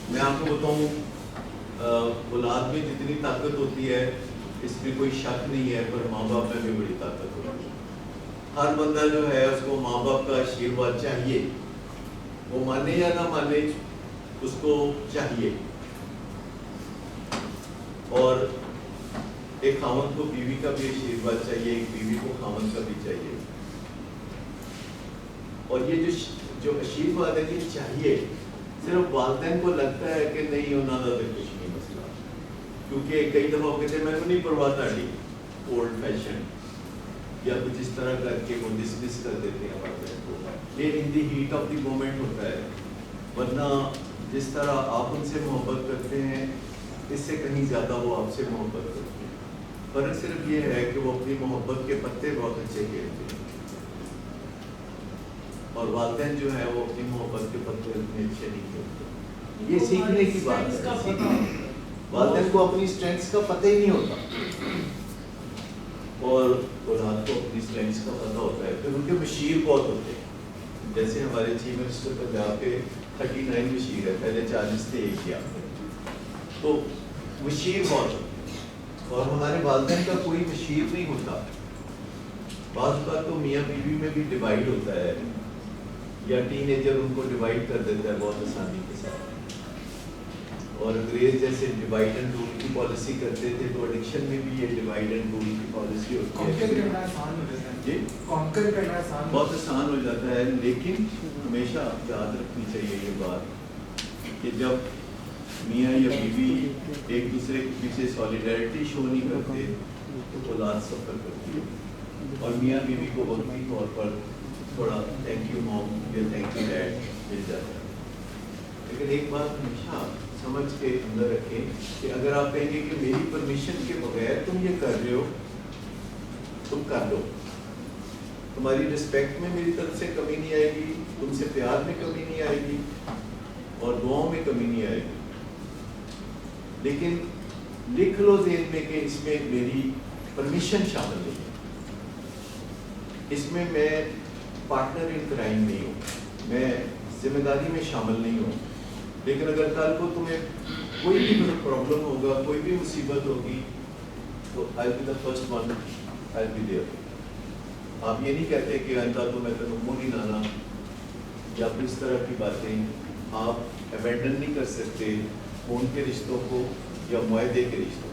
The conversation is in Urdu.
میں آپ کو بتاؤں اولاد میں جتنی طاقت ہوتی ہے اس میں کوئی شک نہیں ہے، پر ماں باپ میں بھی بڑی طاقت ہوتی ہے. ہر بندہ جو ہے اس کو ماں باپ کا آشیرواد چاہیے، وہ مانے یا نہ مانے اس کو چاہیے. اور ایک خاوند کو بیوی کا بھی آشیرواد چاہیے، ایک بیوی کو خاوند کا بھی چاہیے. اور یہ جو آشیرواد ہے یہ چاہیے. صرف والدین کو لگتا ہے کہ نہیں انہوں نے کچھ نہیں مسئلہ، کیونکہ کئی دفعہ وہ کہتے ہیں میں کو نہیں پرواہ تھی، اولڈ فیشن یا کچھ اس طرح کر کے وہ ڈسمس کر دیتے ہیں والدین کو. یہ ان دی ہیٹ آف دی مومنٹ ہوتا ہے، ورنہ جس طرح آپ ان سے محبت کرتے ہیں اس سے کہیں زیادہ وہ آپ سے محبت کرتے ہیں. فرق صرف یہ ہے کہ وہ اپنی محبت کے پتے بہت اچھے کھیلتے ہیں، اور والدین جو ہے وہ اپنی محبت کے پتے اتنے اچھے نہیں کھیلتے. یہ سیکھنے کی بات ہے. والدین کو اپنی اسٹرینگس کا پتہ ہی نہیں ہوتا، اور اولاد کو اپنی اسٹرینگس کا پتہ ہوتا ہے. پھر ان کے مشیر بہت ہوتے ہیں. جیسے ہمارے چیف منسٹر پنجاب کے 39 مشیر ہے، پہلے 40 تھے، ایک کیا تو مشیر بہت ہوتے ہیں. اور ہمارے والدین کا کوئی مشیر نہیں ہوتا. بعض بار تو میاں بیوی میں بھی ڈیوائڈ ہوتا ہے، یا ٹین ایجر ان کو ڈیوائڈ کر دیتا ہے بہت آسانی کے ساتھ. اور انگریز جیسے ڈیوائڈ اینڈ رول کی پالیسی کرتے تھے تو ایڈکشن میں بھی یہ ڈیوائڈ اینڈ رول کی پالیسی ہوتی ہے. جی بہت آسان ہو جاتا ہے، لیکن ہمیشہ یاد رکھنی چاہیے یہ بات کہ جب میاں یا بیوی ایک دوسرے کے پیچھے سالیڈیرٹی شو نہیں کرتے تو اولاد سفر کرتی ہے. اور میاں بیوی کو وقتی طور پر تھوڑا تھینک یو موم یا تھینک یو ڈیڈ مل جاتا ہے. لیکن ایک بات ہمیشہ سمجھ کے اندر رکھیں کہ اگر آپ کہیں گے کہ میری پرمیشن کے بغیر تم یہ کر رہے ہو، تم کر لو. تمہاری رسپیکٹ میں میری طرف سے کمی نہیں آئے گی، تم سے پیار میں کمی نہیں آئے گی، اور دعاؤں میں کمی نہیں آئے گی. لیکن لکھ لو ذہن میں کہ اس میں میری پرمیشن شامل نہیں ہے، اس میں میں پارٹنر ان کرائم نہیں ہوں، میں ذمہ داری میں شامل نہیں ہوں. لیکن اگر کل کو تمہیں کوئی بھی پرابلم ہوگا، کوئی بھی مصیبت ہوگی تو I'll be the first one, I'll be there. آپ یہ نہیں کہتے کہ آئندہ تو میں تمہیں منہ نہیں لانا یا اس طرح کی باتیں آپ ابینڈن نہیں کر سکتے خون کے رشتوں کو یا معاہدے کے رشتوں